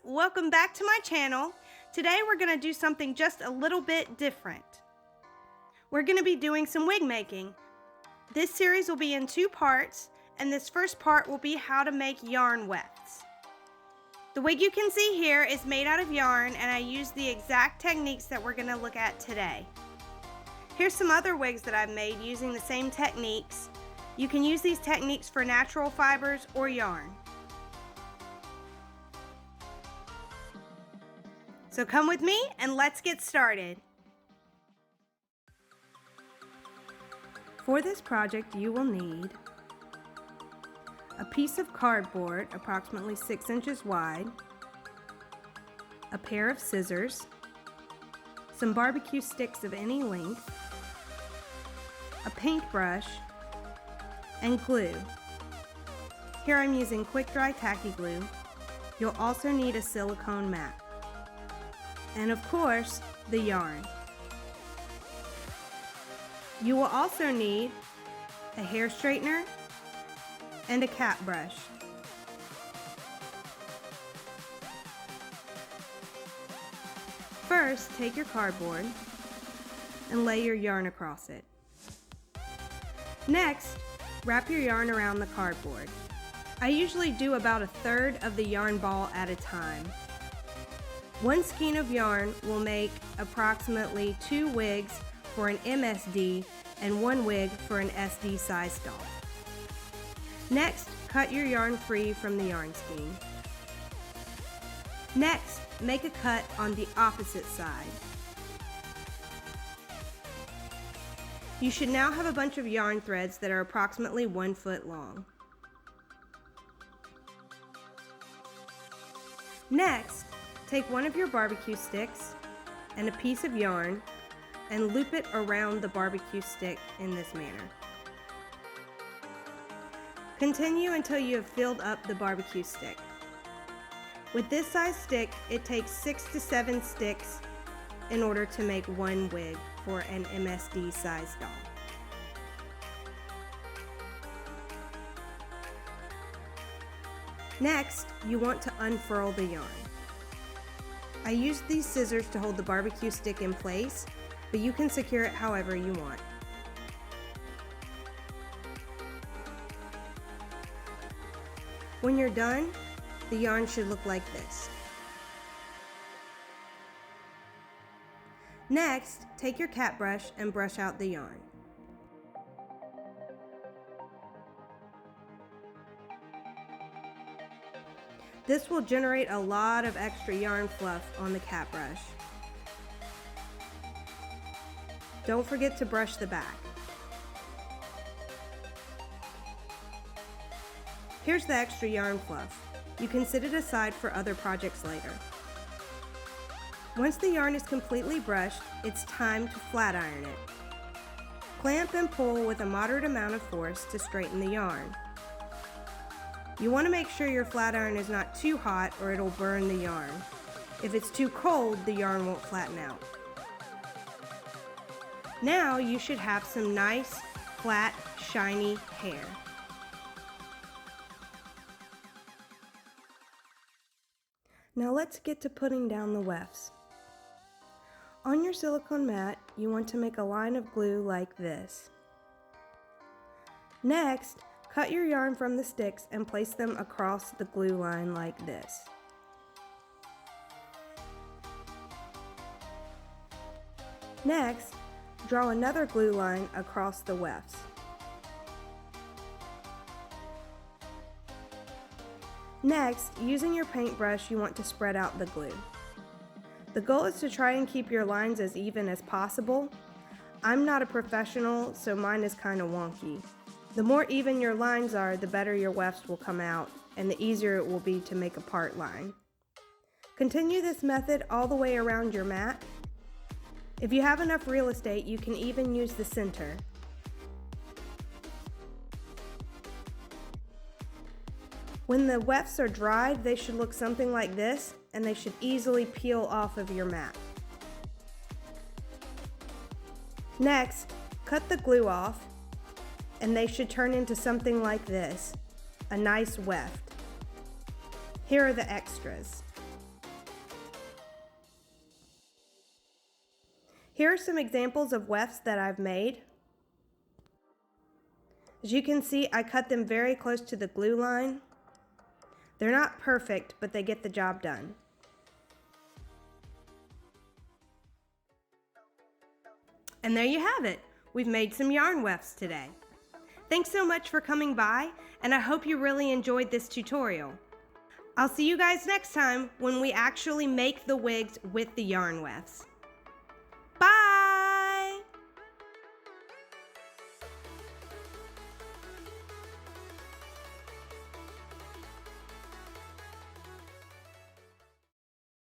welcome back to my channel. Today we're going to do something just a little bit different. We're going to be doing some wig making. This series will be in two parts, and this first part will be how to make yarn wefts. The wig you can see here is made out of yarn, and I use the exact techniques that we're going to look at today. Here's some other wigs that I've made using the same techniques. You can use these techniques for natural fibers or yarn. So come with me and let's get started. For this project you will need a piece of cardboard approximately 6 inches wide, a pair of scissors, some barbecue sticks of any length, a paintbrush, and glue. Here I'm using quick dry tacky glue. You'll also need a silicone mat. And of course, the yarn. You will also need a hair straightener and a cap brush. First, take your cardboard and lay your yarn across it. Next, wrap your yarn around the cardboard. I usually do about 1/3 of the yarn ball at a time. One skein of yarn will make approximately 2 wigs for an MSD and 1 wig for an SD size doll. Next, cut your yarn free from the yarn skein. Next, make a cut on the opposite side. You should now have a bunch of yarn threads that are approximately 1 foot long. Next, take one of your barbecue sticks and a piece of yarn and loop it around the barbecue stick in this manner. Continue until you have filled up the barbecue stick. With this size stick, it takes 6 to 7 sticks in order to make 1 wig for an MSD size doll. Next, you want to unfurl the yarn. I used these scissors to hold the barbecue stick in place, but you can secure it however you want. When you're done, the yarn should look like this. Next, take your cap brush and brush out the yarn. This will generate a lot of extra yarn fluff on the cap brush. Don't forget to brush the back. Here's the extra yarn fluff. You can set it aside for other projects later. Once the yarn is completely brushed, it's time to flat iron it. Clamp and pull with a moderate amount of force to straighten the yarn. You want to make sure your flat iron is not too hot or it'll burn the yarn. If it's too cold, the yarn won't flatten out. Now you should have some nice, flat, shiny hair. Now let's get to putting down the wefts. On your silicone mat, you want to make a line of glue like this. Next, cut your yarn from the sticks and place them across the glue line like this. Next, draw another glue line across the wefts. Next, using your paintbrush, you want to spread out the glue. The goal is to try and keep your lines as even as possible. I'm not a professional, so mine is kind of wonky. The more even your lines are, the better your wefts will come out, and the easier it will be to make a part line. Continue this method all the way around your mat. If you have enough real estate, you can even use the center. When the wefts are dried, they should look something like this, and they should easily peel off of your mat. Next, cut the glue off, and they should turn into something like this, a nice weft. Here are the extras. Here are some examples of wefts that I've made. As you can see, I cut them very close to the glue line. They're not perfect, but they get the job done. And there you have it. We've made some yarn wefts today. Thanks so much for coming by, and I hope you really enjoyed this tutorial. I'll see you guys next time when we actually make the wigs with the yarn wefts.